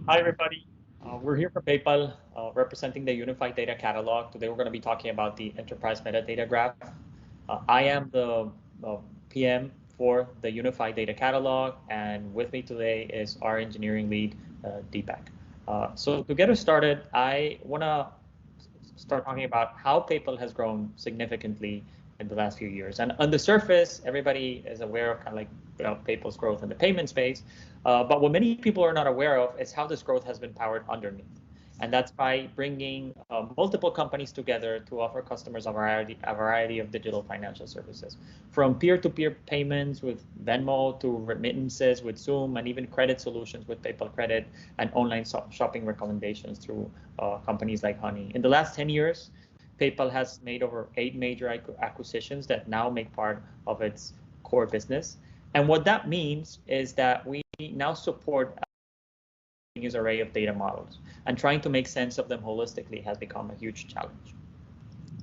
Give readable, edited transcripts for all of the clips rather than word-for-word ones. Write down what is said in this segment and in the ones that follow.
Hi, everybody. We're here for PayPal, representing the Unified Data Catalog. Today, we're going to be talking about the Enterprise Metadata Graph. I am the PM for the Unified Data Catalog, and with me today is our engineering lead, Deepak. So to get us started, I want to start talking about how PayPal has grown significantly in the last few years. And on the surface, everybody is aware of kind of like PayPal's growth in the payment space. But what many people are not aware of is how this growth has been powered underneath. And that's by bringing multiple companies together to offer customers a variety of digital financial services, from peer-to-peer payments with Venmo to remittances with Zoom, and even credit solutions with PayPal Credit, and online shopping recommendations through companies like Honey. In the last 10 years, PayPal has made over 8 major acquisitions that now make part of its core business. And what that means is that we now support use array of data models, and trying to make sense of them holistically has become a huge challenge.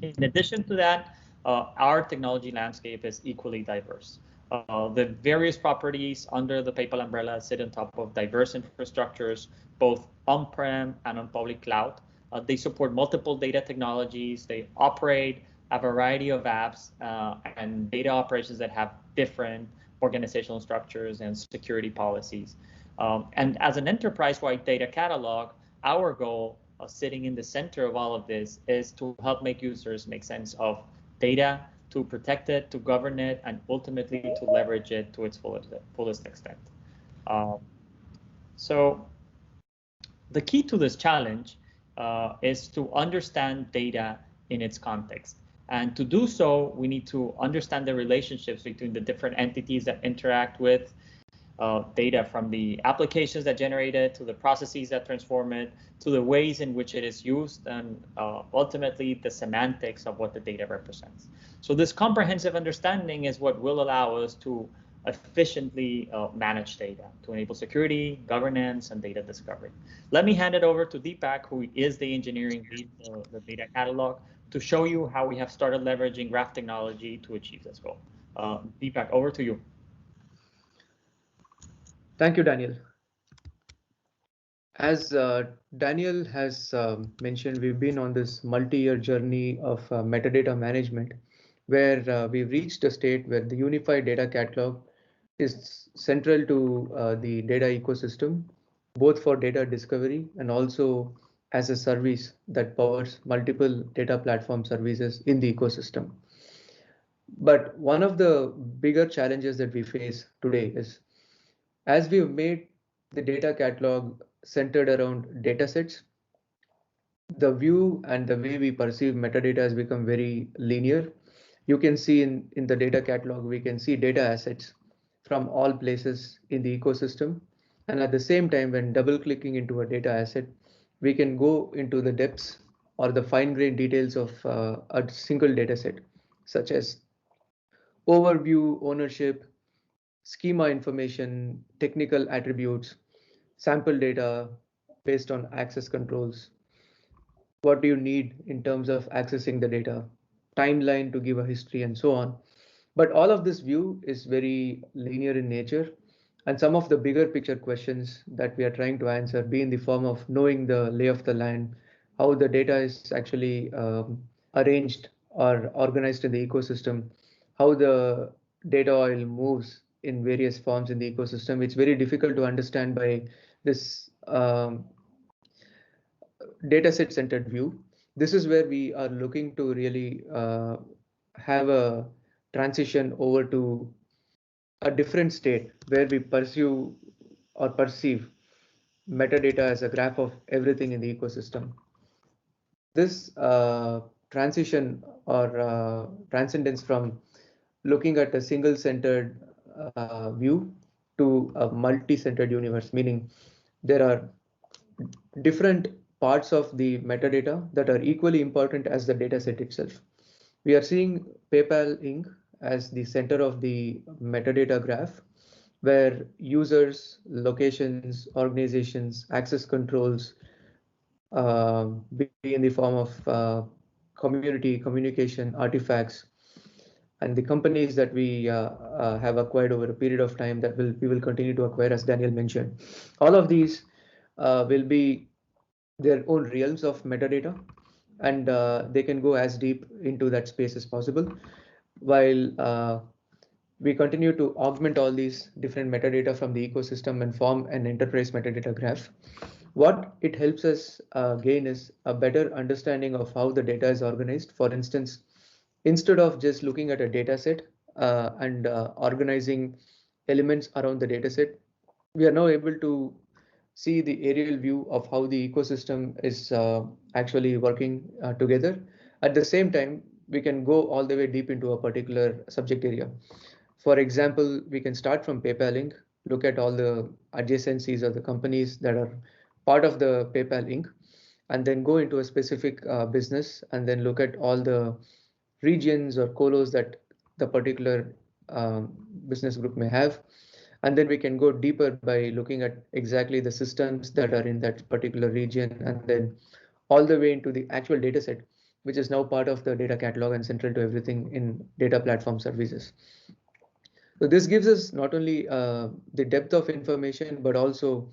In addition to that, our technology landscape is equally diverse. The various properties under the PayPal umbrella sit on top of diverse infrastructures, both on-prem and on public cloud. They support multiple data technologies. They operate a variety of apps and data operations that have different organizational structures and security policies. And as an enterprise-wide data catalog, our goal sitting in the center of all of this is to help make users make sense of data, to protect it, to govern it, and ultimately to leverage it to its fullest extent. So the key to this challenge is to understand data in its context. And to do so, we need to understand the relationships between the different entities that interact with data, from the applications that generate it, to the processes that transform it, to the ways in which it is used, and ultimately the semantics of what the data represents. So this comprehensive understanding is what will allow us to efficiently manage data, to enable security, governance, and data discovery. Let me hand it over to Deepak, who is the engineering lead for the data catalog, to show you how we have started leveraging graph technology to achieve this goal. Deepak, over to you. Thank you, Daniel. As Daniel has mentioned, we've been on this multi-year journey of metadata management, where we've reached a state where the unified data catalog is central to the data ecosystem, both for data discovery and also as a service that powers multiple data platform services in the ecosystem. But one of the bigger challenges that we face today is, as we've made the data catalog centered around datasets, the view and the way we perceive metadata has become very linear. You can see in the data catalog, we can see data assets from all places in the ecosystem. And at the same time, when double clicking into a data asset, we can go into the depths or the fine-grained details of a single dataset, such as overview, ownership, schema information, technical attributes, sample data based on access controls. What do you need in terms of accessing the data, timeline to give a history, and so on. But all of this view is very linear in nature. And some of the bigger picture questions that we are trying to answer be in the form of knowing the lay of the land, how the data is actually arranged or organized in the ecosystem, how the data oil moves in various forms in the ecosystem. It's very difficult to understand by this dataset centered view. This is where we are looking to really have a transition over to a different state where we pursue or perceive metadata as a graph of everything in the ecosystem. This transition or transcendence from looking at a single centered view to a multi-centered universe, meaning there are different parts of the metadata that are equally important as the dataset itself. We are seeing PayPal Inc. as the center of the metadata graph, where users, locations, organizations, access controls, be in the form of community, communication, artifacts, and the companies that we have acquired over a period of time that we will continue to acquire, as Daniel mentioned. All of these will be their own realms of metadata, and they can go as deep into that space as possible, while we continue to augment all these different metadata from the ecosystem and form an enterprise metadata graph. What it helps us gain is a better understanding of how the data is organized. For instance, instead of just looking at a data set and organizing elements around the data set, we are now able to see the aerial view of how the ecosystem is actually working together. At the same time, we can go all the way deep into a particular subject area. For example, we can start from PayPal Inc., look at all the adjacencies of the companies that are part of the PayPal Inc., and then go into a specific business and then look at all the regions or colos that the particular business group may have. And then we can go deeper by looking at exactly the systems that are in that particular region, and then all the way into the actual data set, which is now part of the data catalog and central to everything in data platform services. So this gives us not only the depth of information, but also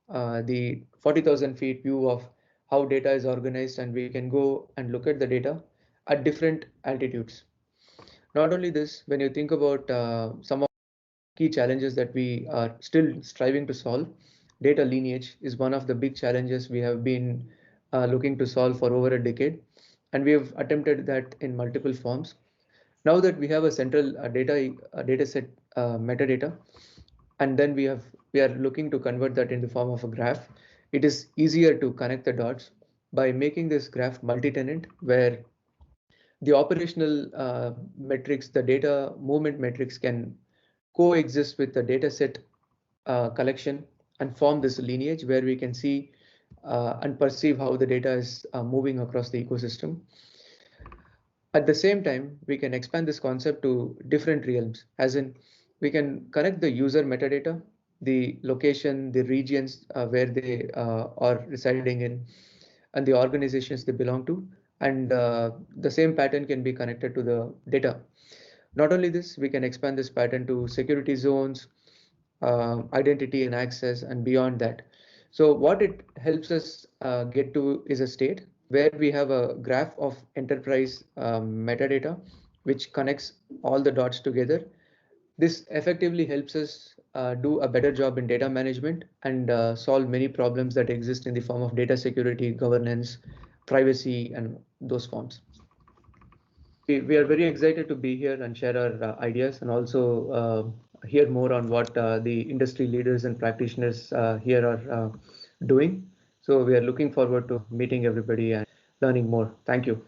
the 40,000 feet view of how data is organized, and we can go and look at the data at different altitudes. Not only this, when you think about some of the key challenges that we are still striving to solve, data lineage is one of the big challenges we have been looking to solve for over a decade, and we have attempted that in multiple forms. Now that we have a central data set metadata, and then we are looking to convert that in the form of a graph, it is easier to connect the dots by making this graph multi-tenant, where the operational metrics, the data movement metrics, can coexist with the data set collection and form this lineage where we can see and perceive how the data is moving across the ecosystem. At the same time, we can expand this concept to different realms, as in we can connect the user metadata, the location, the regions where they are residing in, and the organizations they belong to. And the same pattern can be connected to the data. Not only this, we can expand this pattern to security zones, identity and access, and beyond that. So what it helps us get to is a state where we have a graph of enterprise metadata, which connects all the dots together. This effectively helps us do a better job in data management and solve many problems that exist in the form of data security, governance, privacy, and those forms. We are very excited to be here and share our ideas, and also hear more on what the industry leaders and practitioners here are doing. So we are looking forward to meeting everybody and learning more. Thank you.